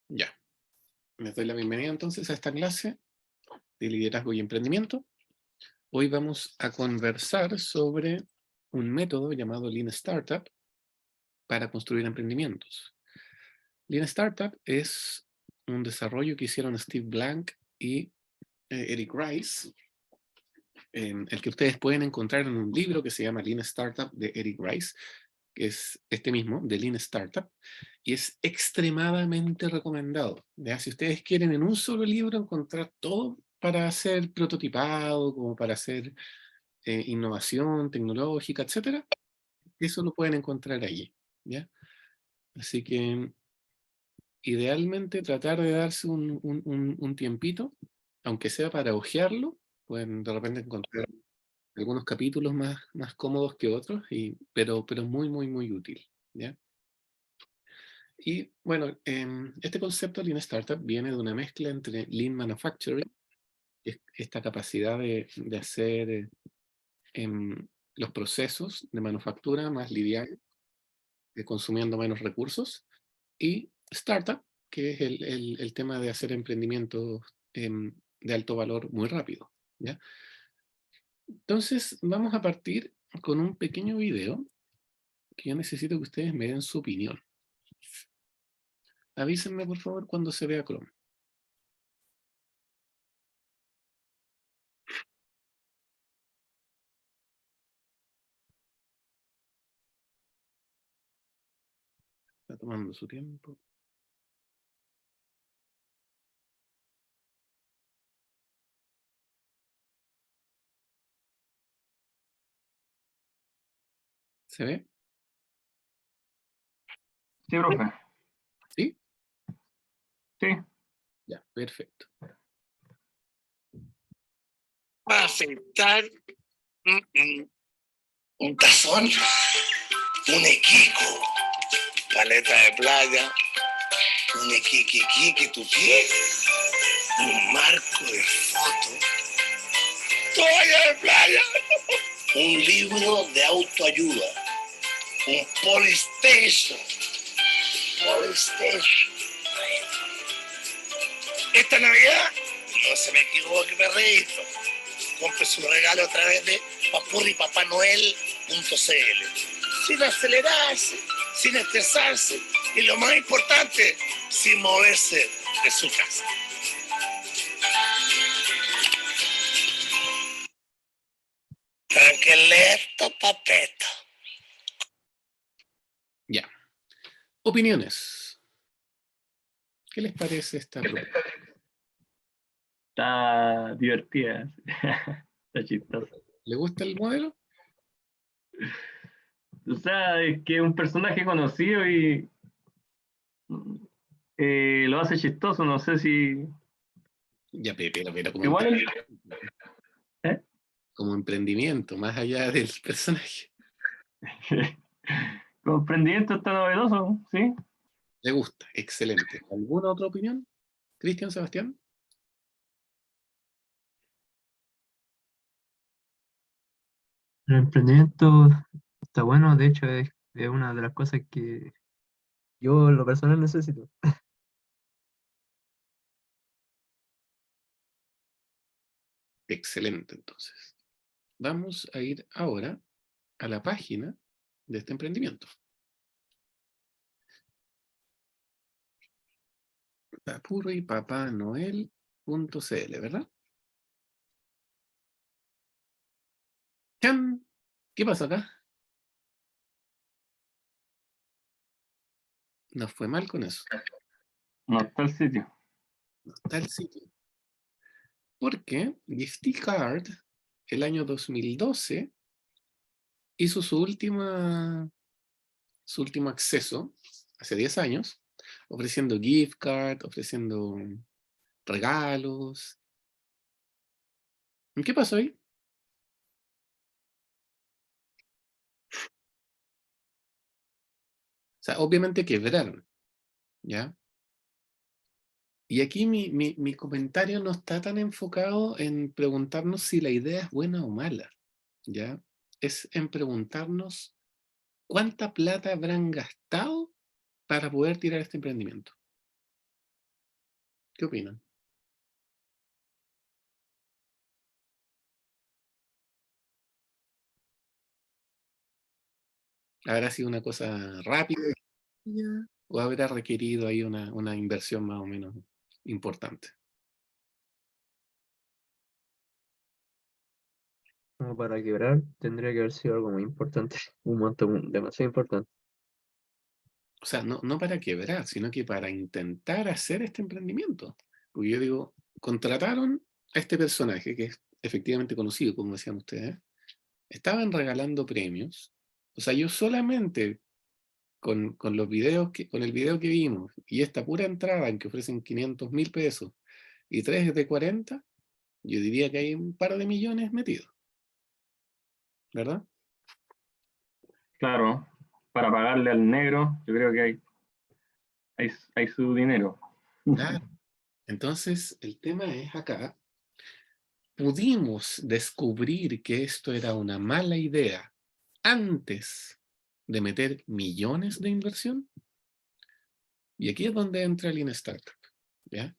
Ya, les doy la bienvenida entonces a esta clase de liderazgo y emprendimiento. Hoy vamos a conversar sobre un método llamado Lean Startup para construir emprendimientos. Lean Startup es un desarrollo que hicieron Steve Blank y Eric Rice, el que ustedes pueden encontrar en un libro que se llama Lean Startup de Eric Rice, que es este mismo, de Lean Startup, y es extremadamente recomendado. ¿Ya? Si ustedes quieren en un solo libro encontrar todo para hacer prototipado, como para hacer innovación tecnológica, etcétera, eso lo pueden encontrar allí. ¿Ya? Así que idealmente tratar de darse un tiempito, aunque sea para hojearlo, pueden de repente encontrar algunos capítulos más cómodos que otros, pero muy, muy, muy útil. ¿Ya? Y bueno, este concepto Lean Startup viene de una mezcla entre Lean Manufacturing, que es esta capacidad de hacer los procesos de manufactura más livianos, consumiendo menos recursos, y Startup, que es el tema de hacer emprendimientos de alto valor muy rápido. ¿Ya? Entonces, vamos a partir con un pequeño video que yo necesito que ustedes me den su opinión. Avísenme, por favor, cuando se vea Chrome. Está tomando su tiempo. ¿Se ve? Sí, profe. ¿Sí? Sí. Ya, perfecto. Va a afectar un tazón, un equico, paleta de playa, un equique tu pie, un marco de foto, toalla de playa, un libro de autoayuda, un Polystation. Esta Navidad, no se me equivoque, perrito, compre su regalo a través de papurripapanoel.cl, sin acelerarse, sin estresarse y lo más importante, sin moverse de su casa. Tranquilito, papeto. Ya. Opiniones. ¿Qué les parece esta propuesta? Está divertida. Está chistosa. ¿Le gusta el modelo? O sea, es que es un personaje conocido y lo hace chistoso. No sé si. Ya, pero Igual. ¿Eh? como emprendimiento, más allá del personaje. Como emprendimiento está novedoso, ¿sí? Le gusta, excelente. ¿Alguna otra opinión? Cristian, Sebastián. El emprendimiento está bueno, de hecho es una de las cosas que yo en lo personal necesito. Excelente, entonces. Vamos a ir ahora a la página de este emprendimiento. papurripapanoel.cl, ¿verdad? ¡Chan! ¿Qué pasa acá? Nos fue mal con eso. No está el sitio. No está el sitio. Porque Gifticard, el año 2012, hizo su último acceso, hace 10 años, ofreciendo gift card, ofreciendo regalos. ¿Qué pasó ahí? O sea, obviamente quebraron, ¿ya? Y aquí mi comentario no está tan enfocado en preguntarnos si la idea es buena o mala, ¿ya? Es en preguntarnos cuánta plata habrán gastado para poder tirar este emprendimiento. ¿Qué opinan? ¿Habrá sido una cosa rápida o habrá requerido ahí una inversión más o menos importante? Como para quebrar, tendría que haber sido algo muy importante, un monto demasiado importante. O sea, no para quebrar, sino que para intentar hacer este emprendimiento. Porque yo digo, contrataron a este personaje, que es efectivamente conocido, como decían ustedes, estaban regalando premios. O sea, yo solamente con los videos con el video que vimos y esta pura entrada en que ofrecen 500.000 pesos y 3 de 40, yo diría que hay un par de millones metidos, ¿verdad? Claro, para pagarle al negro, yo creo que hay su dinero. Claro. Entonces, el tema es acá, pudimos descubrir que esto era una mala idea antes de meter millones de inversión. Y aquí es donde entra el Lean Startup, ¿ya?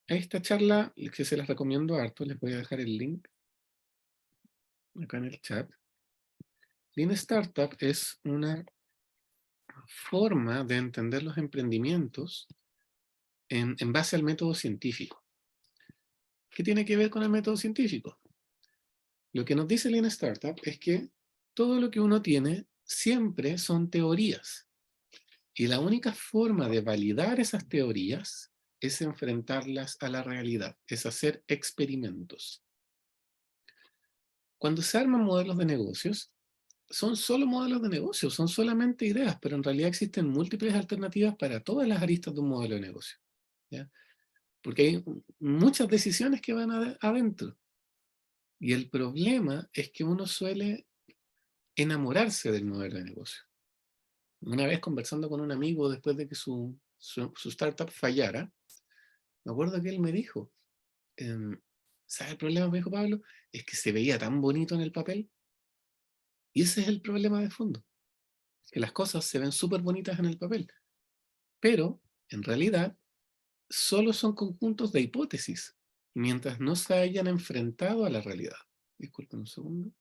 Esta charla, que se las recomiendo harto, les voy a dejar el link acá en el chat. Lean Startup es una forma de entender los emprendimientos en base al método científico. ¿Qué tiene que ver con el método científico? Lo que nos dice Lean Startup es que todo lo que uno tiene siempre son teorías. Y la única forma de validar esas teorías es enfrentarlas a la realidad, es hacer experimentos. Cuando se arman modelos de negocios, son solo modelos de negocios, son solamente ideas, pero en realidad existen múltiples alternativas para todas las aristas de un modelo de negocio, ¿ya? Porque hay muchas decisiones que van adentro. Y el problema es que uno suele enamorarse del modelo de negocio. Una vez conversando con un amigo después de que su startup fallara, me acuerdo que él me dijo, ¿sabe el problema? Me dijo Pablo, es que se veía tan bonito en el papel. Y ese es el problema de fondo, que las cosas se ven súper bonitas en el papel, pero en realidad solo son conjuntos de hipótesis, mientras no se hayan enfrentado a la realidad. Disculpen un segundo.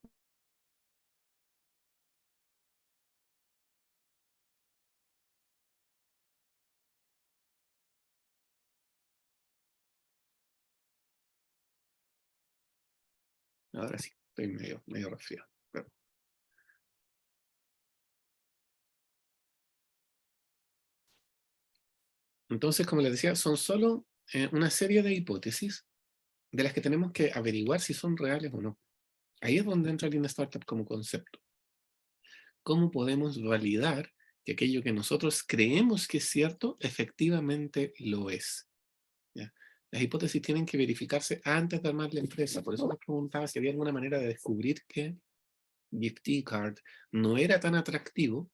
Ahora sí, estoy medio resfriado. Entonces, como les decía, son solo una serie de hipótesis de las que tenemos que averiguar si son reales o no. Ahí es donde entra Lean Startup como concepto. ¿Cómo podemos validar que aquello que nosotros creemos que es cierto, efectivamente lo es? ¿Ya? Las hipótesis tienen que verificarse antes de armar la empresa. Por eso les preguntaba si había alguna manera de descubrir que Giftcard no era tan atractivo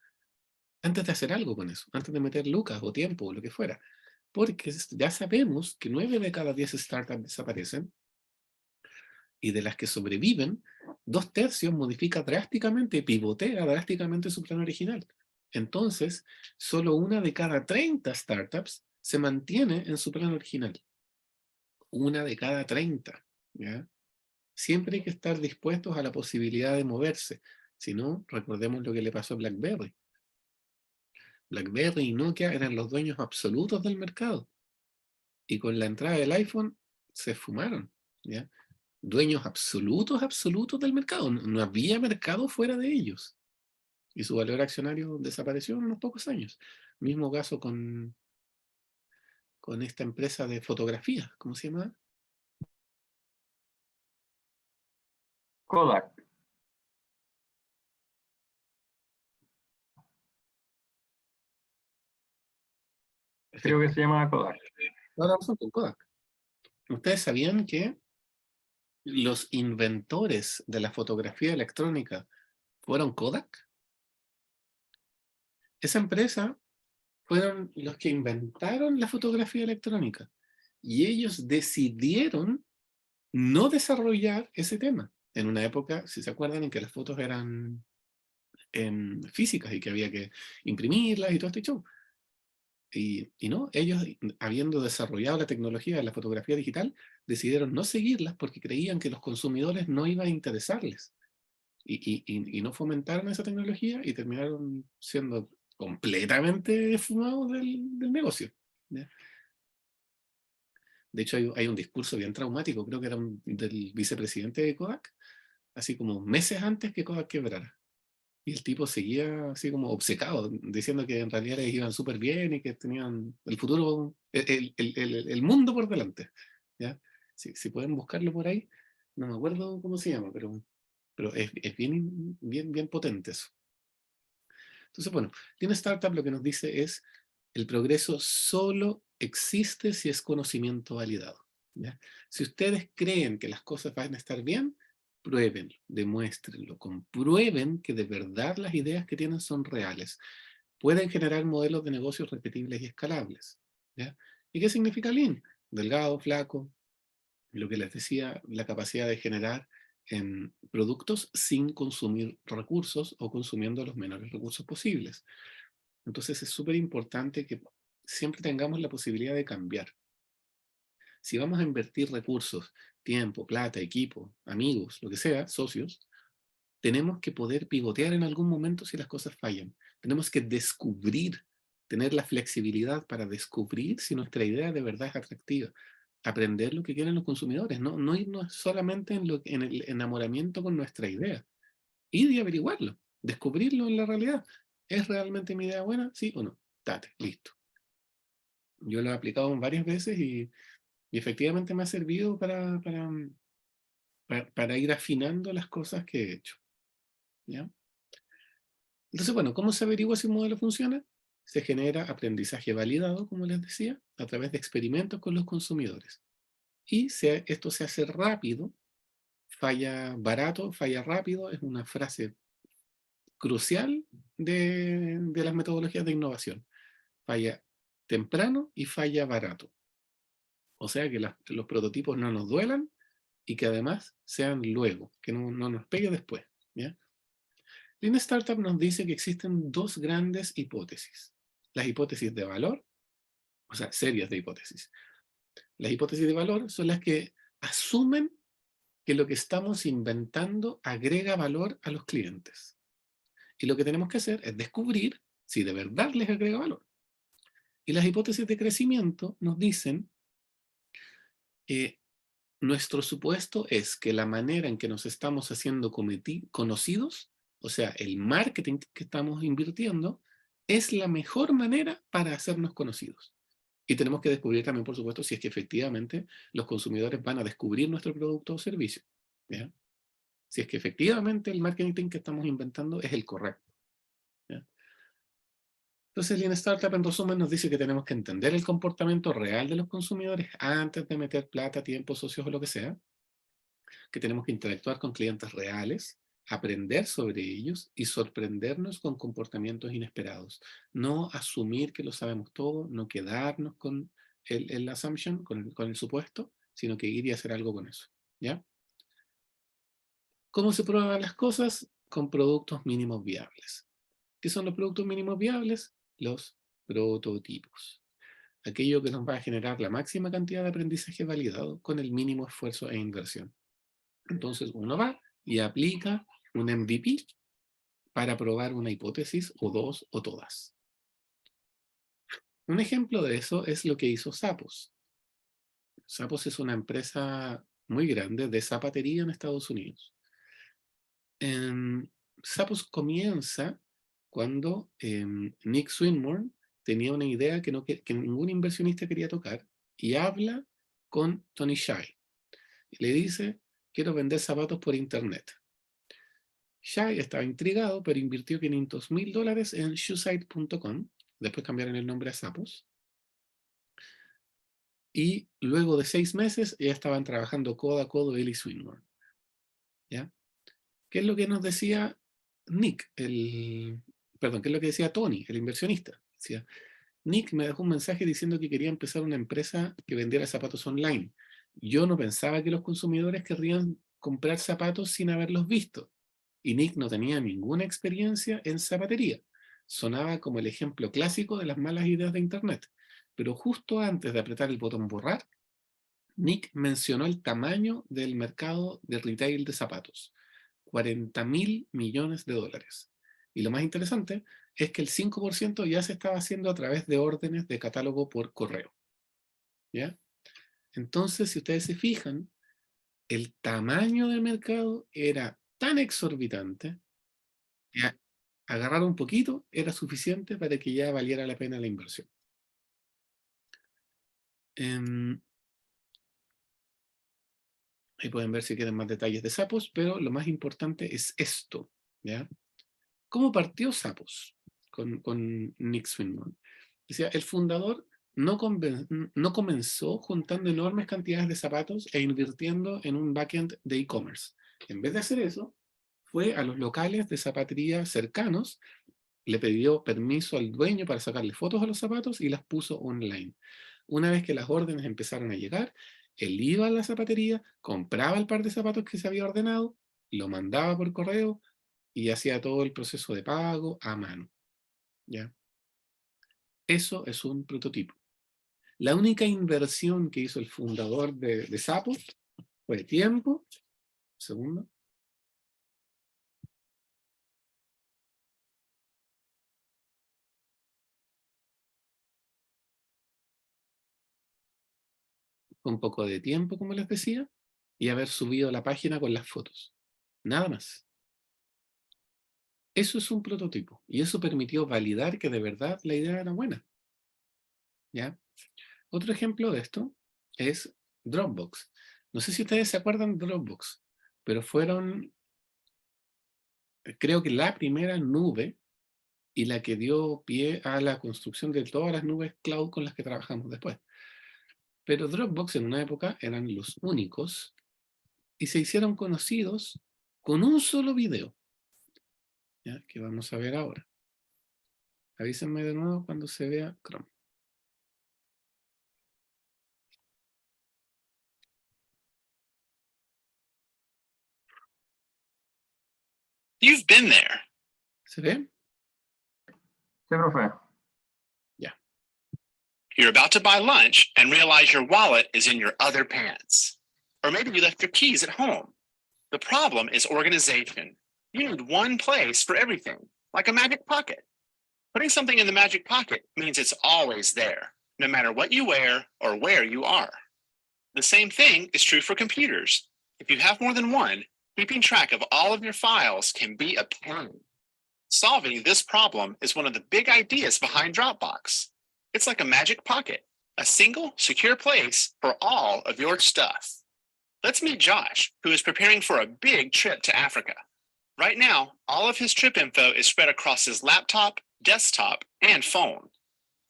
antes de hacer algo con eso, antes de meter lucas o tiempo o lo que fuera. Porque ya sabemos que 9 de cada 10 startups desaparecen y de las que sobreviven, 2/3 modifica drásticamente, pivotea drásticamente su plan original. Entonces, solo 1 de cada 30 startups se mantiene en su plan original. 1 de cada 30, ¿ya? Siempre hay que estar dispuestos a la posibilidad de moverse. Si no, recordemos lo que le pasó a BlackBerry. BlackBerry y Nokia eran los dueños absolutos del mercado. Y con la entrada del iPhone se esfumaron, ¿ya? Dueños absolutos del mercado. No había mercado fuera de ellos. Y su valor accionario desapareció en unos pocos años. Mismo caso con esta empresa de fotografía, ¿cómo se llama? Kodak. Creo que se llama Kodak. No, no, son con Kodak. ¿Ustedes sabían que los inventores de la fotografía electrónica fueron Kodak? Esa empresa fueron los que inventaron la fotografía electrónica y ellos decidieron no desarrollar ese tema en una época, si se acuerdan, en que las fotos eran físicas y que había que imprimirlas y todo este show. Y no, ellos, habiendo desarrollado la tecnología de la fotografía digital, decidieron no seguirlas porque creían que los consumidores no iba a interesarles. Y no fomentaron esa tecnología y terminaron siendo completamente esfumados del negocio. ¿Ya? De hecho, hay un discurso bien traumático, creo que era del vicepresidente de Kodak, así como meses antes que Kodak quebrara. Y el tipo seguía así como obcecado, diciendo que en realidad les iban súper bien y que tenían el futuro, el mundo por delante. ¿Ya? Si pueden buscarlo por ahí, no me acuerdo cómo se llama, pero es bien potente eso. Entonces, bueno, Lean Startup lo que nos dice es, el progreso solo existe si es conocimiento validado. ¿Ya? Si ustedes creen que las cosas van a estar bien, pruébenlo, demuéstrenlo, comprueben que de verdad las ideas que tienen son reales. Pueden generar modelos de negocios repetibles y escalables. ¿Ya? ¿Y qué significa Lean? Delgado, flaco, lo que les decía, la capacidad de generar productos sin consumir recursos o consumiendo los menores recursos posibles. Entonces es súper importante que siempre tengamos la posibilidad de cambiar. Si vamos a invertir recursos, tiempo, plata, equipo, amigos, lo que sea, socios, tenemos que poder pivotear en algún momento si las cosas fallan. Tenemos que descubrir, tener la flexibilidad para descubrir si nuestra idea de verdad es atractiva. Aprender lo que quieren los consumidores, no irnos solamente en el enamoramiento con nuestra idea. Ir y averiguarlo, descubrirlo en la realidad. ¿Es realmente mi idea buena? ¿Sí o no? Date, listo. Yo lo he aplicado varias veces y efectivamente me ha servido para ir afinando las cosas que he hecho. ¿Ya? Entonces, bueno, ¿cómo se averigua si un modelo funciona? Se genera aprendizaje validado, como les decía, a través de experimentos con los consumidores. Y esto se hace rápido, falla barato, falla rápido, es una frase crucial de las metodologías de innovación. Falla temprano y falla barato. O sea, que los prototipos no nos duelan y que además sean luego, que no nos pegue después. ¿Ya? Lean Startup nos dice que existen dos grandes hipótesis. Las hipótesis de valor, o sea, series de hipótesis. Las hipótesis de valor son las que asumen que lo que estamos inventando agrega valor a los clientes. Y lo que tenemos que hacer es descubrir si de verdad les agrega valor. Y las hipótesis de crecimiento nos dicen que nuestro supuesto es que la manera en que nos estamos haciendo conocidos, o sea, el marketing que estamos invirtiendo, es la mejor manera para hacernos conocidos. Y tenemos que descubrir también, por supuesto, si es que efectivamente los consumidores van a descubrir nuestro producto o servicio. ¿Ya? Si es que efectivamente el marketing que estamos inventando es el correcto. ¿Ya? Entonces, Lean Startup, en resumen, nos dice que tenemos que entender el comportamiento real de los consumidores antes de meter plata, tiempo, socios o lo que sea, que tenemos que interactuar con clientes reales, aprender sobre ellos y sorprendernos con comportamientos inesperados. No asumir que lo sabemos todo, no quedarnos con el assumption, con el supuesto, sino que ir y hacer algo con eso. ¿Ya? ¿Cómo se prueban las cosas? Con productos mínimos viables. ¿Qué son los productos mínimos viables? Los prototipos. Aquello que nos va a generar la máxima cantidad de aprendizaje validado con el mínimo esfuerzo e inversión. Entonces uno va y aplica un MVP para probar una hipótesis o dos o todas. Un ejemplo de eso es lo que hizo Zappos. Zappos es una empresa muy grande de zapatería en Estados Unidos. Zappos comienza cuando Nick Swinmurn tenía una idea que ningún inversionista quería tocar y habla con Tony Hsieh. Le dice, quiero vender zapatos por internet. Hsieh estaba intrigado, pero invirtió $500,000 en shoesite.com, después cambiaron el nombre a Zappos, y luego de 6 meses ya estaban trabajando codo a codo él y Swinmurn. ¿Ya? ¿Qué es lo que nos decía Nick? ¿Qué es lo que decía Tony, el inversionista? Decía, Nick me dejó un mensaje diciendo que quería empezar una empresa que vendiera zapatos online. Yo no pensaba que los consumidores querrían comprar zapatos sin haberlos visto. Y Nick no tenía ninguna experiencia en zapatería. sonaba como el ejemplo clásico de las malas ideas de Internet. Pero justo antes de apretar el botón borrar, Nick mencionó el tamaño del mercado de retail de zapatos. 40.000 millones de dólares. Y lo más interesante es que el 5% ya se estaba haciendo a través de órdenes de catálogo por correo. ¿Ya? Entonces, si ustedes se fijan, el tamaño del mercado era tan exorbitante que agarrar un poquito era suficiente para que ya valiera la pena la inversión. Ahí pueden ver si quieren más detalles de Zappos, pero lo más importante es esto, ¿ya? ¿Cómo partió Zappos con Nick Swinmurn? Decía, el fundador no comenzó juntando enormes cantidades de zapatos e invirtiendo en un backend de e-commerce. En vez de hacer eso, fue a los locales de zapatería cercanos, le pidió permiso al dueño para sacarle fotos a los zapatos y las puso online. Una vez que las órdenes empezaron a llegar, él iba a la zapatería, compraba el par de zapatos que se había ordenado, lo mandaba por correo y hacía todo el proceso de pago a mano. ¿Ya? Eso es un prototipo. La única inversión que hizo el fundador de Zappos fue tiempo, segundo, un poco de tiempo, como les decía, y haber subido la página con las fotos. Nada más. Eso es un prototipo, y eso permitió validar que de verdad la idea era buena. ¿Ya? Otro ejemplo de esto es Dropbox. No sé si ustedes se acuerdan de Dropbox, pero fueron, creo que la primera nube y la que dio pie a la construcción de todas las nubes cloud con las que trabajamos después. Pero Dropbox en una época eran los únicos y se hicieron conocidos con un solo video, ¿ya? Que vamos a ver ahora. Avísenme de nuevo cuando se vea Chrome. You've been there. ¿Se ve? Sí, profe. Ya. You're about to buy lunch and realize your wallet is in your other pants. Or maybe you left your keys at home. The problem is organization. You need one place for everything, like a magic pocket. Putting something in the magic pocket means it's always there, no matter what you wear or where you are. The same thing is true for computers. If you have more than one, keeping track of all of your files can be a pain. Solving this problem is one of the big ideas behind Dropbox. It's like a magic pocket, a single, secure place for all of your stuff. Let's meet Josh, who is preparing for a big trip to Africa. Right now, all of his trip info is spread across his laptop, desktop, and phone.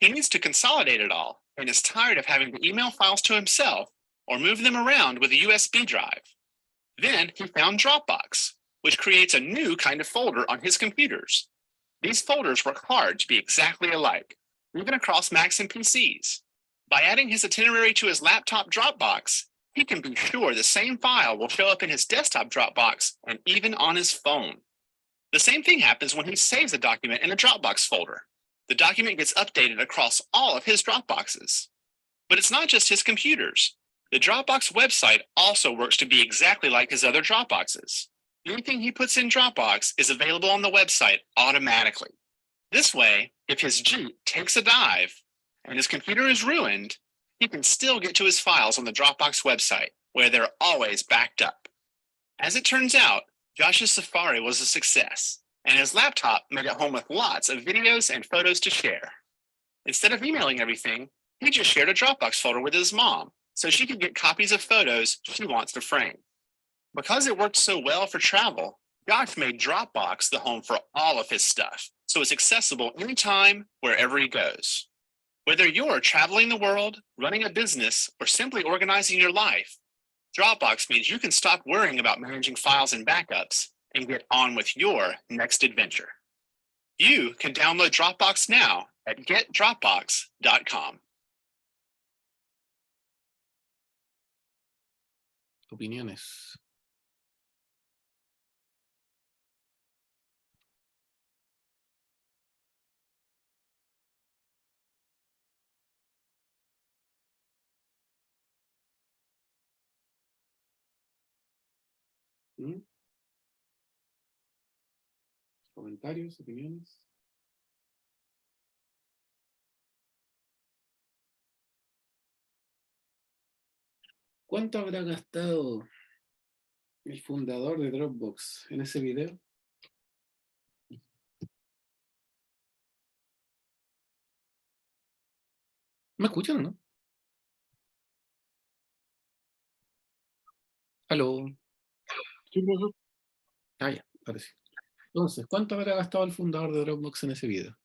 He needs to consolidate it all and is tired of having to email files to himself or move them around with a USB drive. Then he found Dropbox, which creates a new kind of folder on his computers. These folders work hard to be exactly alike, even across Macs and PCs. By adding his itinerary to his laptop Dropbox, he can be sure the same file will show up in his desktop Dropbox and even on his phone. The same thing happens when he saves a document in a Dropbox folder. The document gets updated across all of his Dropboxes. But it's not just his computers. The Dropbox website also works to be exactly like his other Dropboxes. Anything he puts in Dropbox is available on the website automatically. This way, if his Jeep takes a dive and his computer is ruined, he can still get to his files on the Dropbox website, where they're always backed up. As it turns out, Josh's Safari was a success, and his laptop made it home with lots of videos and photos to share. Instead of emailing everything, he just shared a Dropbox folder with his mom, so she could get copies of photos she wants to frame. Because it worked so well for travel, Josh made Dropbox the home for all of his stuff, so it's accessible anytime, wherever he goes. Whether you're traveling the world, running a business, or simply organizing your life, Dropbox means you can stop worrying about managing files and backups and get on with your next adventure. You can download Dropbox now at getdropbox.com. Opiniones. ¿Mm? ¿Comentarios, opiniones? ¿Cuánto habrá gastado el fundador de Dropbox en ese video? ¿Me escuchan o no? ¿Aló? Sí, profesor. Ah, ya, ahora sí. Entonces, ¿cuánto habrá gastado el fundador de Dropbox en ese video?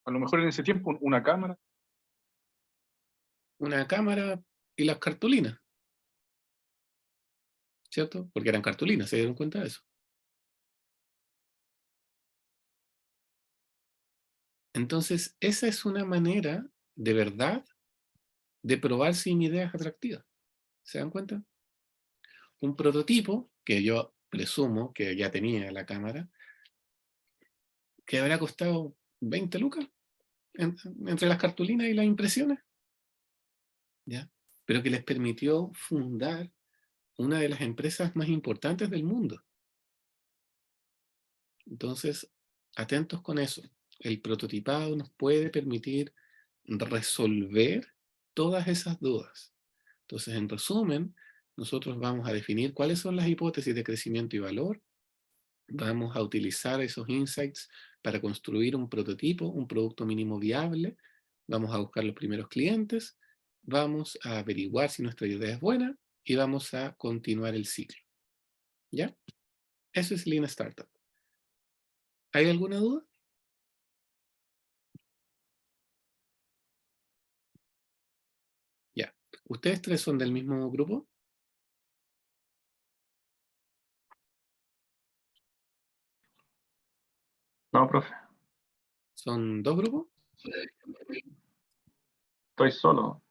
A lo mejor en ese tiempo una cámara. Una cámara y las cartulinas, ¿cierto? Porque eran cartulinas, ¿se dieron cuenta de eso? Entonces, esa es una manera, de verdad, de probar si mi idea es atractiva. ¿Se dan cuenta? Un prototipo, que yo presumo que ya tenía la cámara, que habrá costado 20 lucas entre las cartulinas y las impresiones, ¿ya? Pero que les permitió fundar una de las empresas más importantes del mundo. Entonces, atentos con eso. El prototipado nos puede permitir resolver todas esas dudas. Entonces, en resumen, nosotros vamos a definir cuáles son las hipótesis de crecimiento y valor. Vamos a utilizar esos insights para construir un prototipo, un producto mínimo viable. Vamos a buscar los primeros clientes. Vamos a averiguar si nuestra idea es buena y vamos a continuar el ciclo. ¿Ya? Eso es Lean Startup. ¿Hay alguna duda? Ya. ¿Ustedes tres son del mismo grupo? No, profe, ¿Son dos grupos? estoy solo.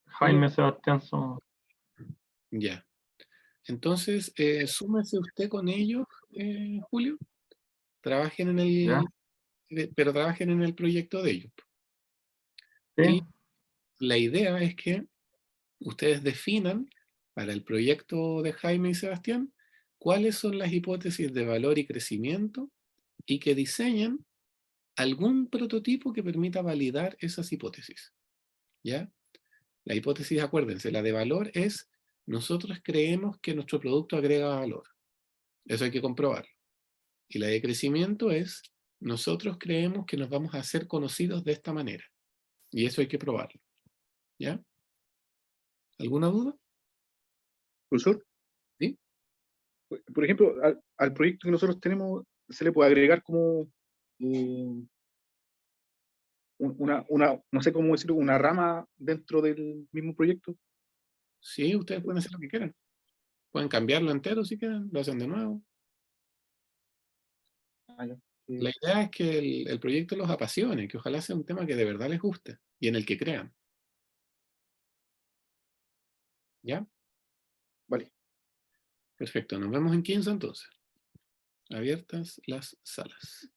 Jaime, Sebastián son. Ya. Entonces, súmese usted con ellos, Julio. Trabajen en ¿Ya? pero trabajen en el proyecto de ellos. Sí. Y la idea es que ustedes definan para el proyecto de Jaime y Sebastián cuáles son las hipótesis de valor y crecimiento y que diseñen algún prototipo que permita validar esas hipótesis. ¿Ya? La hipótesis, acuérdense, la de valor es nosotros creemos que nuestro producto agrega valor. Eso hay que comprobarlo. Y la de crecimiento es nosotros creemos que nos vamos a hacer conocidos de esta manera. Y eso hay que probarlo. ¿Ya? ¿Alguna duda? Profesor, ¿Sí? por ejemplo, al proyecto que nosotros tenemos se le puede agregar como eh, no sé cómo decirlo, una rama dentro del mismo proyecto. Sí, ustedes pueden hacer lo que quieran. Pueden cambiarlo entero si quieren, lo hacen de nuevo. Ah, ya. La idea es que el proyecto los apasione, que ojalá sea un tema que de verdad les guste y en el que crean. ¿Ya? Vale. Perfecto, nos vemos en 15 entonces. Abiertas las salas.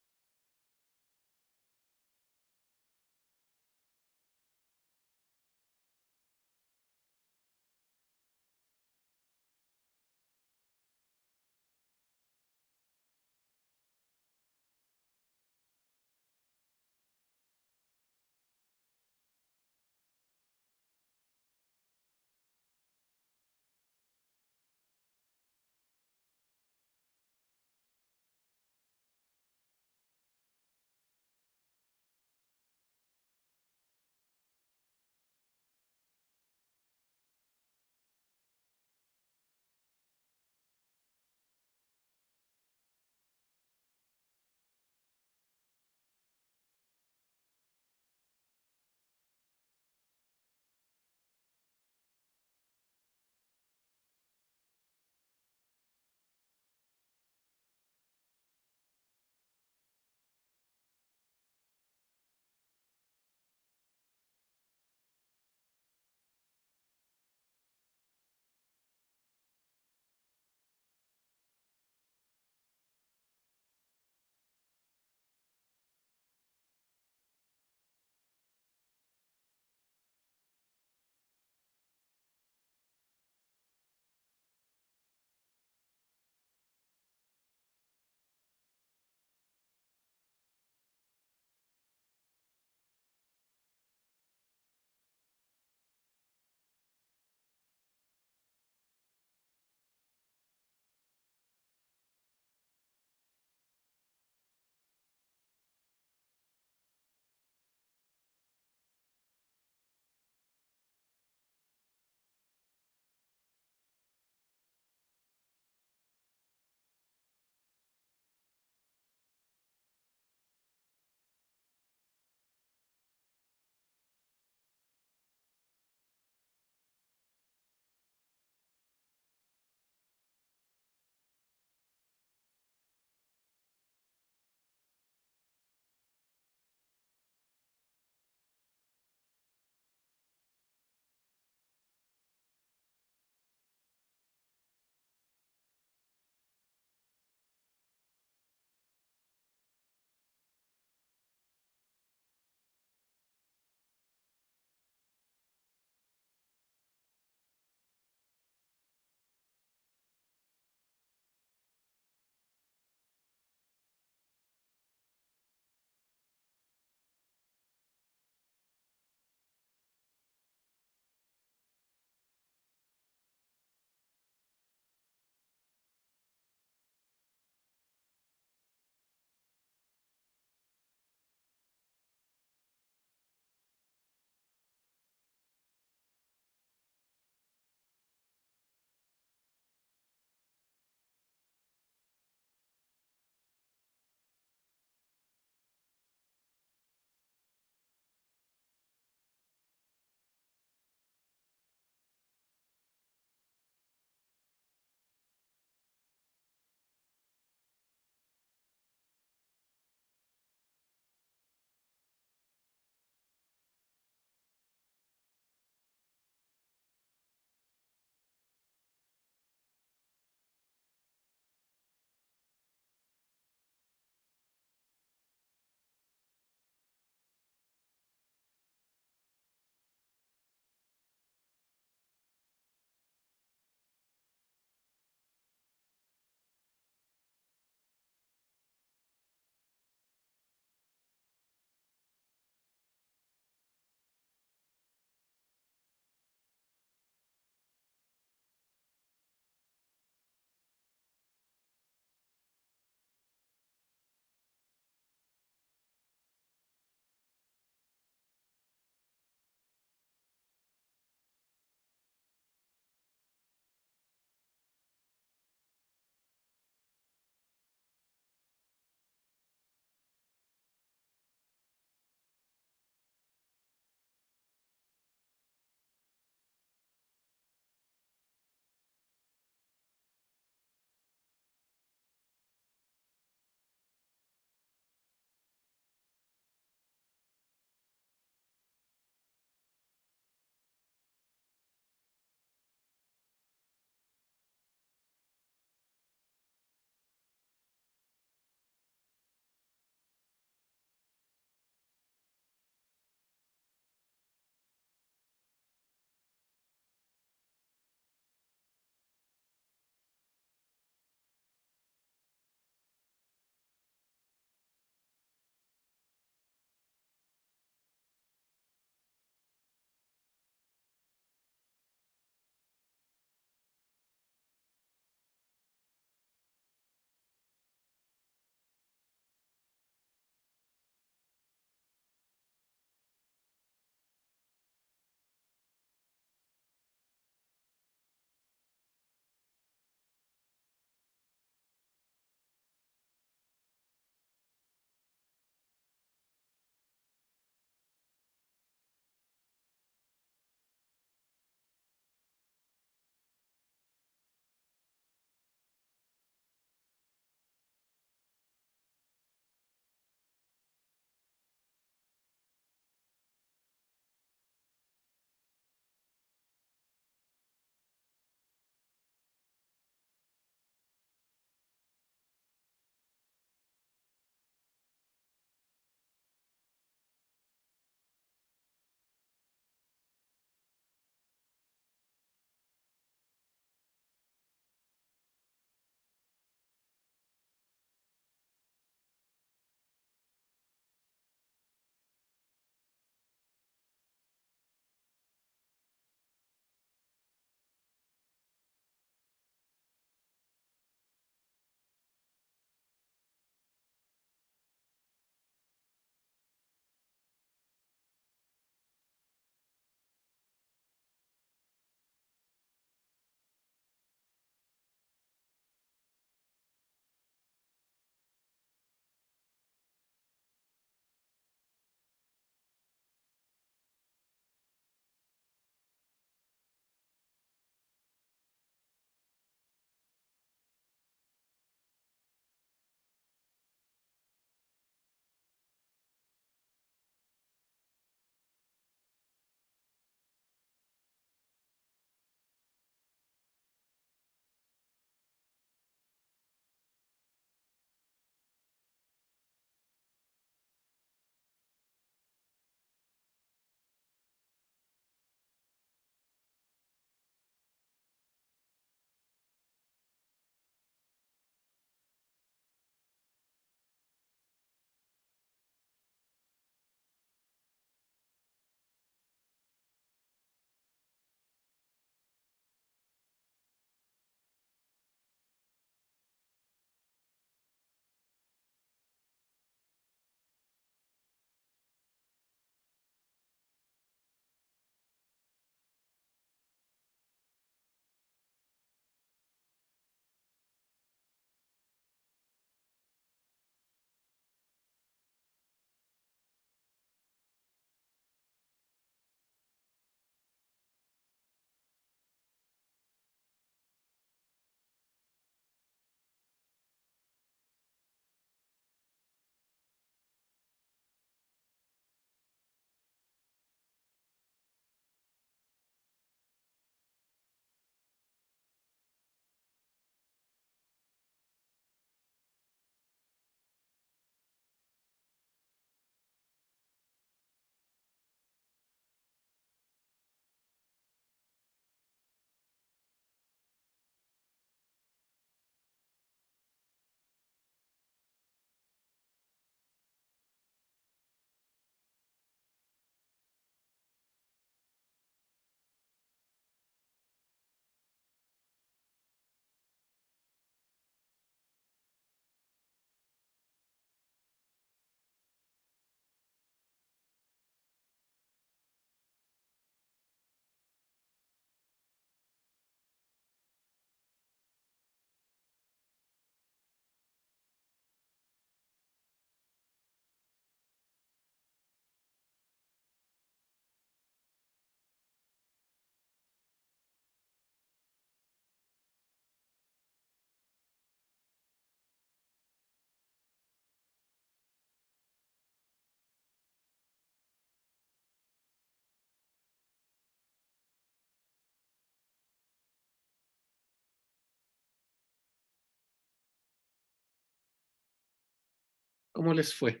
¿Cómo les fue?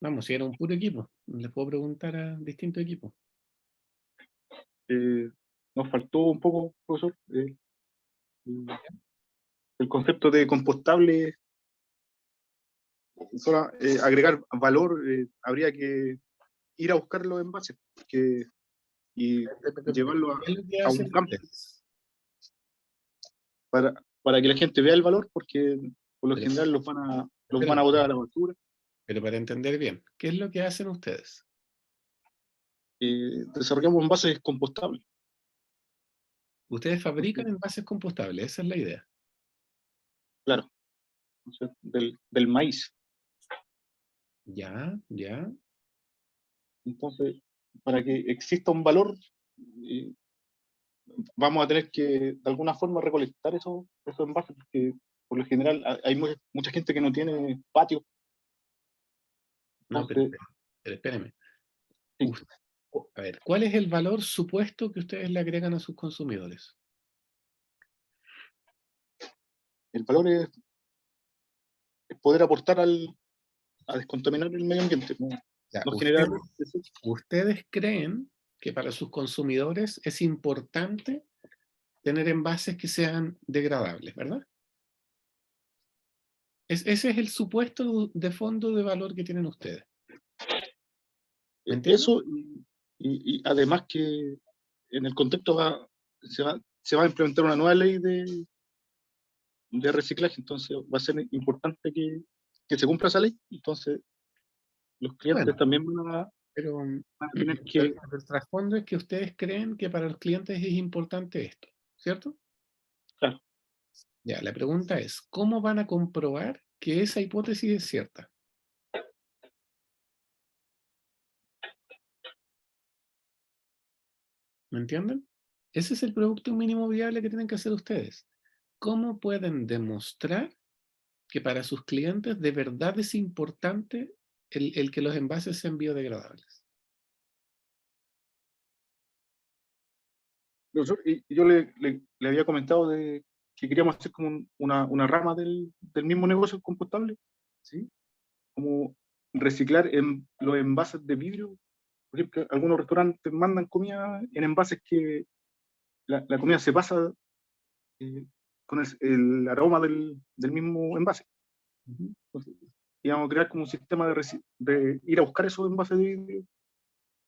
Vamos, si era un puro equipo, les puedo preguntar a distintos equipos. Nos faltó un poco, profesor, el concepto de compostable. Solo, agregar valor, habría que ir a buscar los envases y llevarlo ¿Qué es lo que a hacen un campo ustedes? para que la gente vea el valor, porque por lo Pero- general los pero- van a botar a la basura. Pero para entender bien, ¿qué es lo que hacen ustedes? Desarrollamos envases compostables. Ustedes fabrican envases compostables, esa es la idea. Claro, o sea, del maíz. Ya, ya. Entonces, para que exista un valor, eh, vamos a tener que de alguna forma recolectar esos envases, porque por lo general hay mucha gente que no tiene patio. No, Entonces, pero espéreme. sí, A ver, ¿cuál es el valor supuesto que ustedes le agregan a sus consumidores? el valor es poder aportar a descontaminar el medio ambiente, Ya, no generar ¿ustedes creen que para sus consumidores es importante tener envases que sean degradables, verdad? Ese es el supuesto de fondo de valor que tienen ustedes. ¿Me entienden? eso, y además que en el contexto se va a implementar una nueva ley de reciclaje, entonces va a ser importante que se cumpla esa ley. Entonces los clientes Bueno, también van pero a tener que... el trasfondo es que ustedes creen que para los clientes es importante esto, ¿cierto? Claro. Ya, la pregunta es, ¿cómo van a comprobar que esa hipótesis es cierta? ¿Me entienden? Ese es el producto mínimo viable que tienen que hacer ustedes. ¿Cómo pueden demostrar que para sus clientes de verdad es importante el que los envases sean biodegradables? Profesor, y yo le había comentado que queríamos hacer como una rama del mismo negocio compostable, ¿sí? Como reciclar los envases de vidrio. Por ejemplo, algunos restaurantes mandan comida en envases que la comida se pasa con el aroma del mismo envase. Ujú. Entonces, íbamos a crear como un sistema de ir a buscar esos envases de vidrio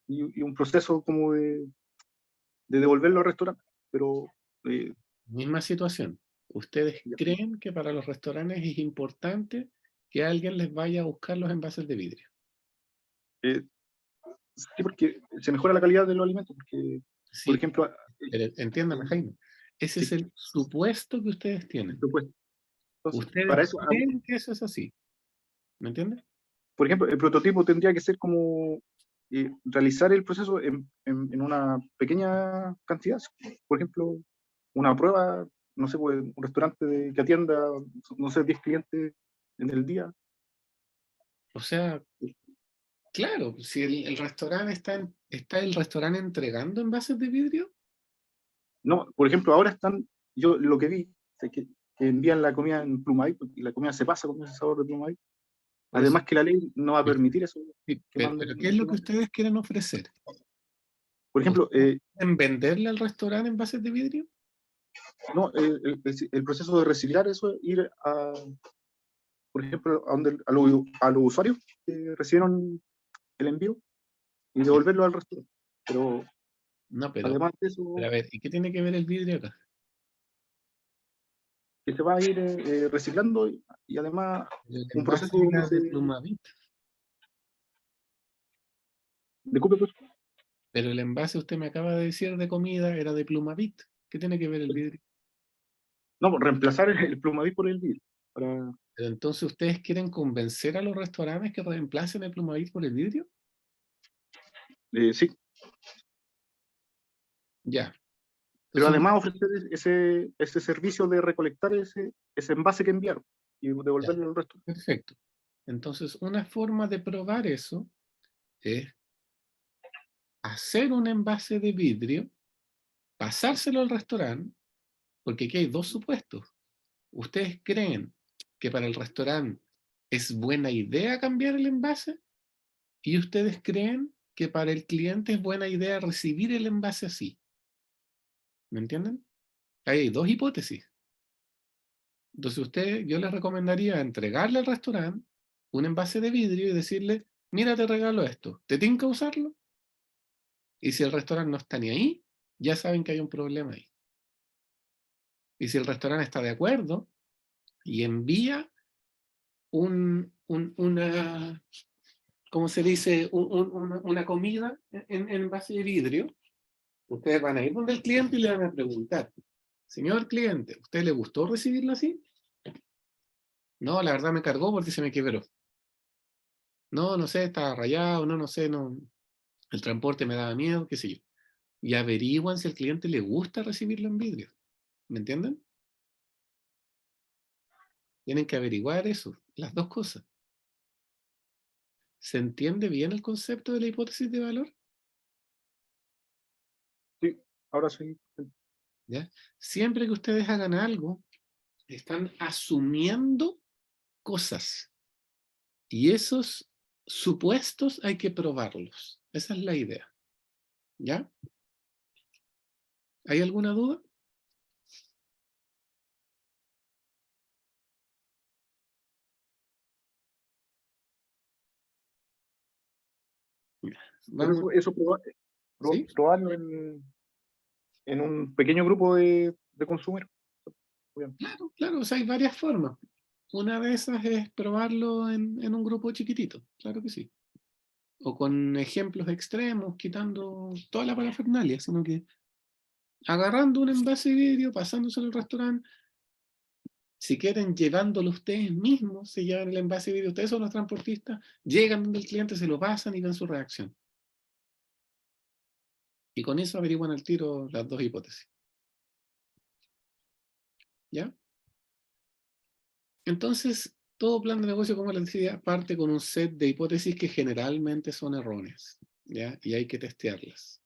y un proceso como de devolverlo al restaurante. Pero Misma situación. ¿Ustedes ya, creen que para los restaurantes es importante que alguien les vaya a buscar los envases de vidrio? eh, sí, porque se mejora la calidad de los alimentos, porque, por Sí, ejemplo, pero entiéndame, Jaime. Ese es sí, el supuesto que ustedes tienen. supuesto. Entonces, para Ustedes eso, creen que eso es así. ¿Me entiendes? por ejemplo, el prototipo tendría que ser como realizar el proceso en una pequeña cantidad. Por ejemplo, una prueba, no sé, pues, un restaurante que atienda, no sé, 10 clientes en el día. O sea, claro, si el restaurante está el restaurante entregando envases de vidrio, No, por ejemplo, ahora yo lo que vi, es que envían la comida en Plumavit y la comida se pasa con ese sabor de Plumavit. por eso, Además que la ley no va a permitir eso, sí, que manden pero ¿qué es lo que Plumavit. ustedes quieren ofrecer? Por ejemplo, ¿En venderle al restaurante envases de vidrio? no, el proceso de reciclar eso, ir por ejemplo, a los usuarios que recibieron el envío y Sí. devolverlo al restaurante. Pero No, además de pero eso, a ver, ¿y qué tiene que ver el vidrio acá? que se va a ir reciclando y además El un envase proceso donde era de Plumavit, de copia, pues, pero el envase usted me acaba de decir de comida era de Plumavit. ¿Qué tiene que ver el vidrio? no, pues, reemplazar el Plumavit por el vidrio. Pero entonces ustedes quieren convencer a los restaurantes que reemplacen el Plumavit por el vidrio? Sí, Ya. pero Entonces, además ofrecer ese servicio de recolectar ese envase que enviaron y ya, devolverlo al resto. perfecto. Entonces, una forma de probar eso es hacer un envase de vidrio pasárselo al restaurante, porque aquí hay dos supuestos. ¿Ustedes creen que para el restaurante es buena idea cambiar el envase? ¿Y ustedes creen que para el cliente es buena idea recibir el envase así? ¿Me entienden? Ahí hay dos hipótesis. Entonces yo les recomendaría entregarle al restaurante un envase de vidrio y decirle, mira, te regalo esto, ¿te tinca usarlo? Y si el restaurante no está ni ahí, ya saben que hay un problema ahí. Y si el restaurante está de acuerdo y envía una, ¿cómo se dice? Una comida en envase de vidrio, ustedes van a ir donde el cliente y le van a preguntar, señor cliente, ¿a usted le gustó recibirlo así? No, la verdad me cargó porque se me quebró. No, no sé, estaba rayado, no sé, no. El transporte me daba miedo, qué sé yo. Y averiguan si al cliente le gusta recibirlo en vidrio. ¿Me entienden? Tienen que averiguar eso, las dos cosas. ¿Se entiende bien el concepto de la hipótesis de valor? Sí, ahora sí. ¿Ya? Siempre que ustedes hagan algo, están asumiendo cosas. Y esos supuestos hay que probarlos. Esa es la idea. ¿Ya? ¿Hay alguna duda? Pero Vamos, eso ¿sí? probarlo en un pequeño grupo de consumidores. Claro, claro, o sea, hay varias formas. Una de esas es probarlo en un grupo chiquitito, claro que sí. O con ejemplos extremos, quitando toda la parafernalia, sino que agarrando un envase de vidrio, pasándoselo al restaurante, si quieren, llevándolo ustedes mismos, se llevan el envase de vidrio, ustedes son los transportistas, llegan donde el cliente, se lo pasan y ven su reacción. Y con eso averiguan al tiro las dos hipótesis. ¿Ya? Entonces, todo plan de negocio, como les decía, parte con un set de hipótesis que generalmente son erróneas, ¿ya? Y hay que testearlas.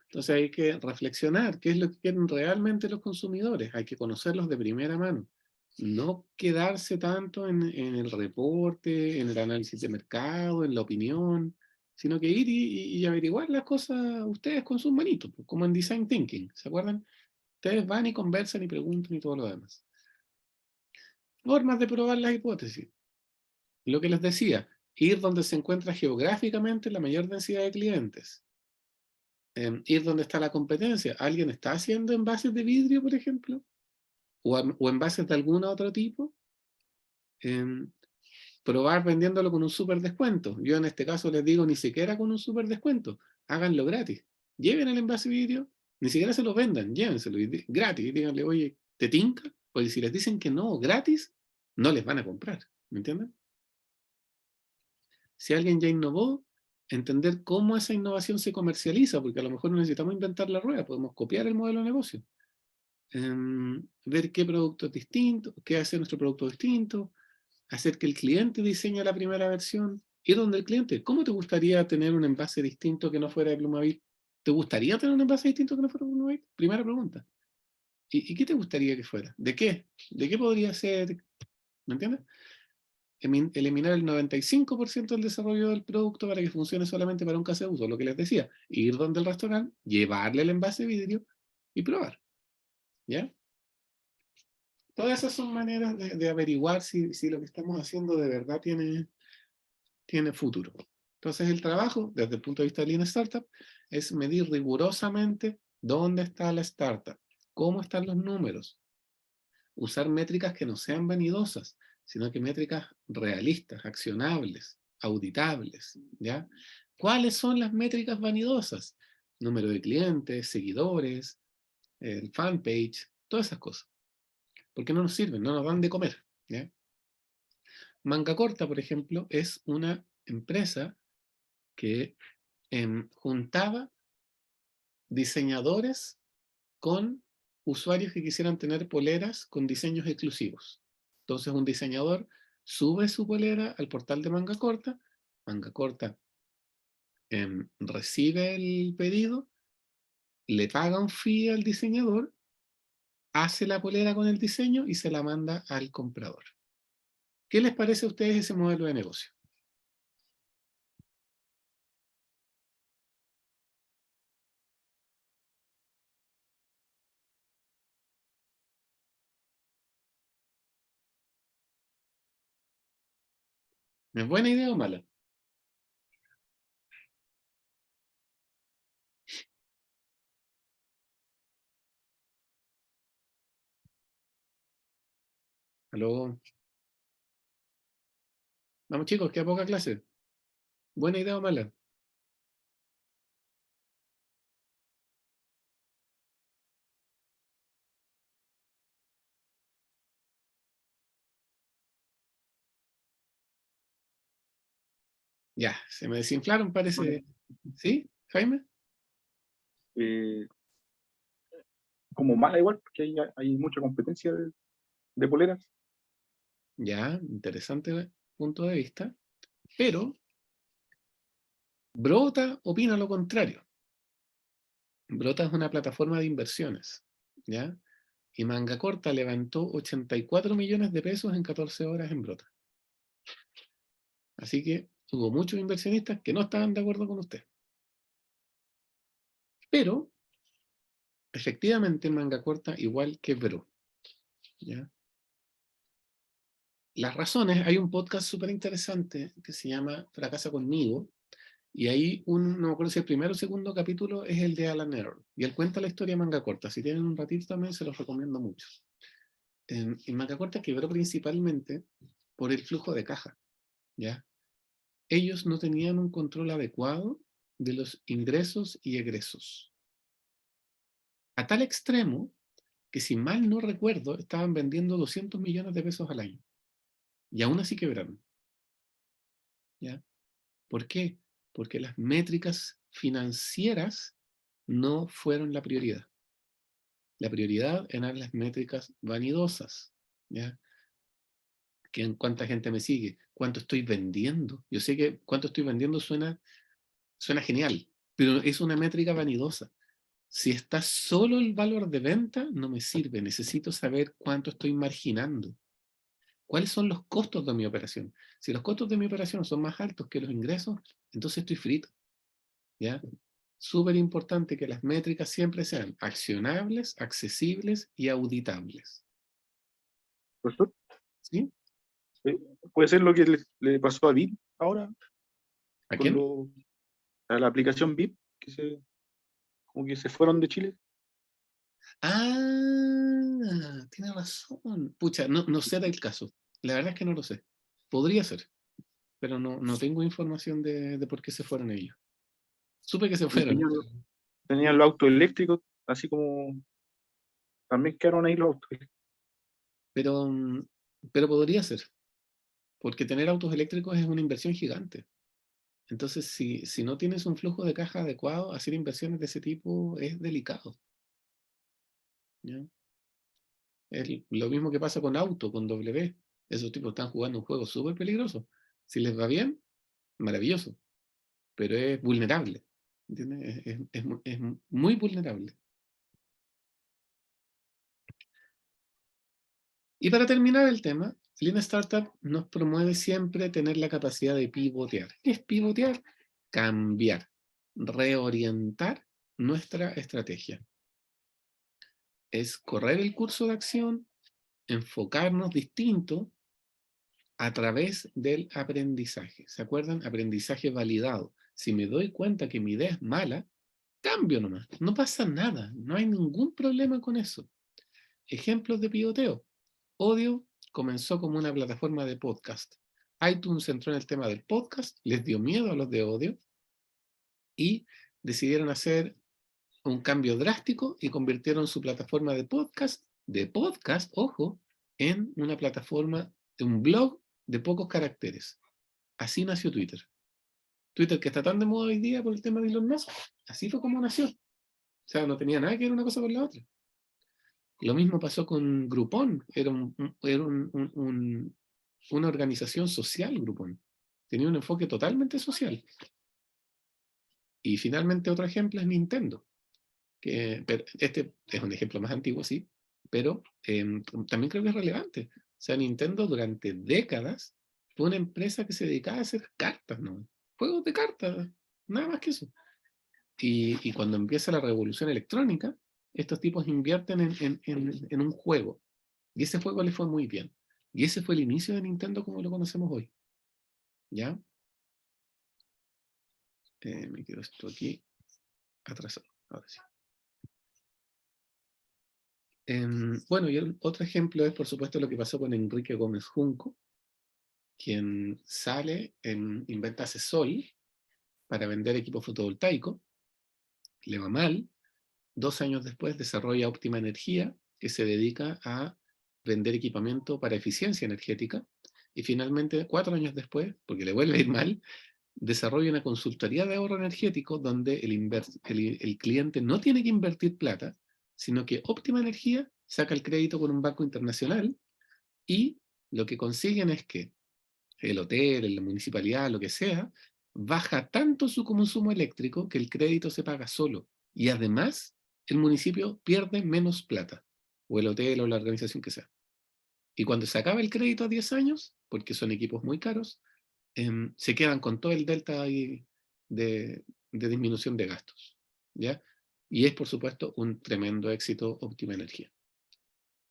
Entonces hay que reflexionar qué es lo que quieren realmente los consumidores. Hay que conocerlos de primera mano. No quedarse tanto en el reporte, en el análisis de mercado, en la opinión, sino que ir y averiguar las cosas ustedes con sus manitos, pues, como en Design Thinking, ¿se acuerdan? Ustedes van y conversan y preguntan y todo lo demás. Formas de probar las hipótesis. Lo que les decía, ir donde se encuentra geográficamente la mayor densidad de clientes. Ir donde está la competencia. ¿Alguien está haciendo envases de vidrio, por ejemplo? ¿O envases de algún otro tipo? Probar vendiéndolo con un súper descuento. Yo en este caso les digo, ni siquiera con un súper descuento. Háganlo gratis. Lleven el envase de vidrio, ni siquiera se lo vendan, llévenselo gratis. Y díganle, oye, ¿te tinca? Porque si les dicen que no, gratis, no les van a comprar. ¿Me entienden? Si alguien ya innovó, entender cómo esa innovación se comercializa, porque a lo mejor no necesitamos inventar la rueda, podemos copiar el modelo de negocio. Ver qué producto es distinto, qué hace nuestro producto distinto, hacer que el cliente diseñe la primera versión, ir donde el cliente, ¿cómo te gustaría tener un envase distinto que no fuera de Plumavit? ¿Te gustaría tener un envase distinto que no fuera de Plumavit? Primera pregunta. ¿Y qué te gustaría que fuera? ¿De qué? ¿De qué podría ser? ¿Me entiendes? Eliminar el 95% del desarrollo del producto para que funcione solamente para un caso de uso. Lo que les decía, ir donde el restaurante, llevarle el envase de vidrio y probar. ¿Ya? Todas esas son maneras de averiguar si lo que estamos haciendo de verdad tiene futuro. Entonces el trabajo, desde el punto de vista de Lean Startup, es medir rigurosamente dónde está la startup, cómo están los números, usar métricas que no sean vanidosas, sino que métricas realistas, accionables, auditables, ¿ya? ¿Cuáles son las métricas vanidosas? Número de clientes, seguidores, el fanpage, todas esas cosas. Porque no nos sirven, no nos dan de comer, ¿ya? Manga Corta, por ejemplo, es una empresa que juntaba diseñadores con usuarios que quisieran tener poleras con diseños exclusivos. Entonces un diseñador sube su polera al portal de Manga Corta recibe el pedido le paga un fee al diseñador, hace la polera con el diseño y se la manda al comprador. ¿Qué les parece a ustedes ese modelo de negocio? ¿Es buena idea o mala? ¿Aló? Vamos chicos, queda poca clase. ¿Buena idea o mala? Ya, se me desinflaron, parece. ¿Sí, Jaime? Eh, como mala igual, porque hay mucha competencia de poleras. Ya, interesante punto de vista. Pero Brota opina lo contrario. Brota es una plataforma de inversiones, ¿ya? Y Manga Corta levantó 84 millones de pesos en 14 horas en Brota. Así que hubo muchos inversionistas que no estaban de acuerdo con usted. Pero, efectivamente, Manga Corta igual que Bro, ¿ya? Las razones, hay un podcast súper interesante que se llama Fracasa Conmigo, y ahí, no me acuerdo si el primero o segundo capítulo es el de Alan Errol, y él cuenta la historia de Manga Corta. Si tienen un ratito también se los recomiendo mucho. En Manga Corta quebró principalmente por el flujo de caja, ¿ya? Ellos no tenían un control adecuado de los ingresos y egresos. A tal extremo que, si mal no recuerdo, estaban vendiendo 200 millones de pesos al año. Y aún así quebraron, ¿ya? ¿Por qué? Porque las métricas financieras no fueron la prioridad. La prioridad eran las métricas vanidosas, ¿ya? ¿Cuánta gente me sigue? ¿Cuánto estoy vendiendo? Yo sé que cuánto estoy vendiendo suena genial, pero es una métrica vanidosa. Si está solo el valor de venta, no me sirve. Necesito saber cuánto estoy marginando. ¿Cuáles son los costos de mi operación? Si los costos de mi operación son más altos que los ingresos, entonces estoy frito, ¿ya? Súper importante que las métricas siempre sean accionables, accesibles y auditables. Profesor, ¿Sí? puede ser lo que le pasó a VIP ahora, ¿A con quién? a la aplicación VIP, como que se fueron de Chile. Ah, tiene razón. Pucha, no sé del caso. La verdad es que no lo sé. Podría ser, pero no tengo información de por qué se fueron ellos. Supe que se Y fueron, tenían los autos eléctricos, así como también quedaron ahí los autos. pero, pero podría ser, porque tener autos eléctricos es una inversión gigante. Entonces, si no tienes un flujo de caja adecuado, hacer inversiones de ese tipo es delicado, ¿ya? Es lo mismo que pasa con auto, con W. Esos tipos están jugando un juego súper peligroso. Si les va bien, maravilloso, pero es vulnerable, ¿entiendes? Es muy vulnerable. Y para terminar el tema, Lean Startup nos promueve siempre tener la capacidad de pivotear. ¿Qué es pivotear? Cambiar, reorientar nuestra estrategia. Es correr el curso de acción, enfocarnos distinto a través del aprendizaje. ¿Se acuerdan? Aprendizaje validado. Si me doy cuenta que mi idea es mala, cambio nomás. No pasa nada. No hay ningún problema con eso. Ejemplos de pivoteo. Audio comenzó como una plataforma de podcast. iTunes entró en el tema del podcast, les dio miedo a los de Audio y decidieron hacer un cambio drástico y convirtieron su plataforma de podcast, ojo, en una plataforma, de un blog de pocos caracteres. Así nació Twitter. Twitter, que está tan de moda hoy día por el tema de Elon Musk, así fue como nació. O sea, no tenía nada que ver una cosa con la otra. Lo mismo pasó con Groupon. Era una organización social, Groupon. Tenía un enfoque totalmente social. Y finalmente otro ejemplo es Nintendo, pero este es un ejemplo más antiguo, sí, pero también creo que es relevante. O sea, Nintendo durante décadas fue una empresa que se dedicaba a hacer cartas, ¿no? Juegos de cartas, nada más que eso. Y cuando empieza la revolución electrónica, estos tipos invierten en un juego. Y ese juego les fue muy bien. Y ese fue el inicio de Nintendo como lo conocemos hoy. ¿Ya? Me quedo esto aquí atrasado. Ahora sí. Bueno, y el otro ejemplo es, por supuesto, lo que pasó con Enrique Gómez Junco, quien inventa Acesol para vender equipos fotovoltaicos, le va mal, 2 años después desarrolla Óptima Energía, que se dedica a vender equipamiento para eficiencia energética, y finalmente, 4 años después, porque le vuelve a ir mal, desarrolla una consultoría de ahorro energético donde el cliente no tiene que invertir plata, sino que Óptima Energía saca el crédito con un banco internacional y lo que consiguen es que el hotel, la municipalidad, lo que sea, baja tanto su consumo eléctrico que el crédito se paga solo. Y además, el municipio pierde menos plata, o el hotel o la organización que sea. Y cuando se acaba el crédito a 10 años, porque son equipos muy caros, se quedan con todo el delta ahí de disminución de gastos, ¿ya? Y es, por supuesto, un tremendo éxito Óptima Energía.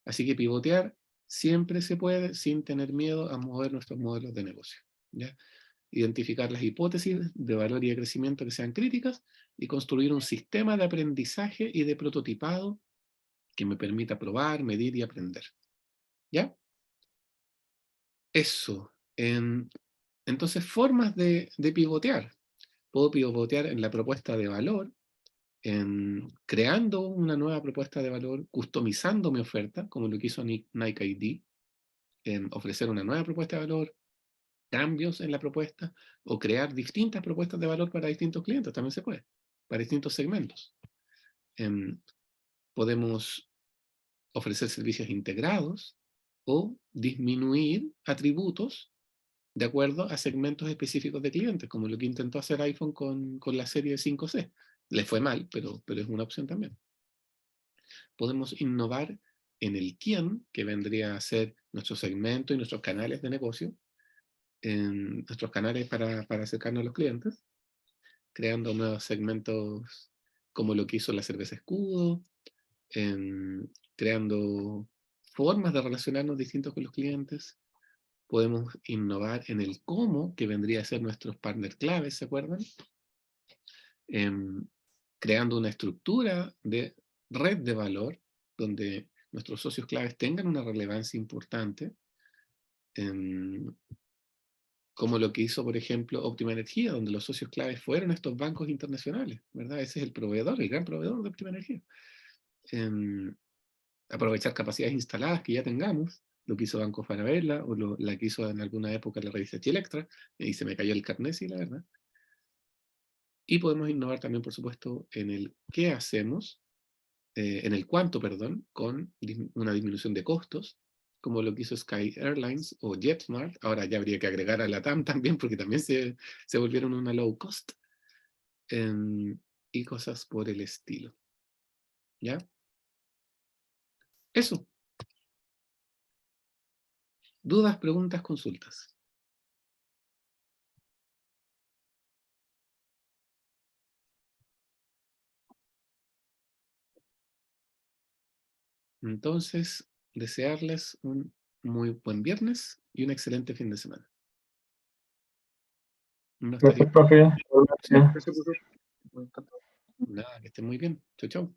Así que pivotear siempre se puede sin tener miedo a mover nuestros modelos de negocio, ¿ya? Identificar las hipótesis de valor y de crecimiento que sean críticas y construir un sistema de aprendizaje y de prototipado que me permita probar, medir y aprender, ¿ya? Eso. Entonces, formas de pivotear. Puedo pivotear en la propuesta de valor, creando una nueva propuesta de valor, customizando mi oferta, como lo que hizo Nike ID, ofrecer una nueva propuesta de valor, cambios en la propuesta, o crear distintas propuestas de valor para distintos clientes, también se puede, para distintos segmentos. Podemos ofrecer servicios integrados o disminuir atributos de acuerdo a segmentos específicos de clientes, como lo que intentó hacer iPhone con la serie 5C. Le fue mal, pero es una opción también. Podemos innovar en el quién, que vendría a ser nuestro segmento y nuestros canales de negocio, en nuestros canales para acercarnos a los clientes, creando nuevos segmentos como lo que hizo la cerveza Escudo, creando formas de relacionarnos distintos con los clientes. Podemos innovar en el cómo, que vendría a ser nuestros partners claves, ¿se acuerdan? Creando una estructura de red de valor donde nuestros socios claves tengan una relevancia importante, como lo que hizo, por ejemplo, Óptima Energía, donde los socios claves fueron estos bancos internacionales, ¿verdad? Ese es el proveedor, el gran proveedor de Óptima Energía. Aprovechar capacidades instaladas que ya tengamos, lo que hizo Banco Falabella, o la que hizo en alguna época la revista Chilectra, y se me cayó el carnet, sí, la verdad. Y podemos innovar también, por supuesto, en el qué hacemos, en el cuánto, perdón, con una disminución de costos, como lo que hizo Sky Airlines o JetSmart. Ahora ya habría que agregar a LATAM también, porque también se volvieron una low cost. Y cosas por el estilo. ¿Ya? Eso. ¿Dudas, preguntas, consultas? Entonces, desearles un muy buen viernes y un excelente fin de semana. No estaría... Gracias, profe. Gracias. Gracias, profesor. Nada, que estén muy bien. Chau, chau.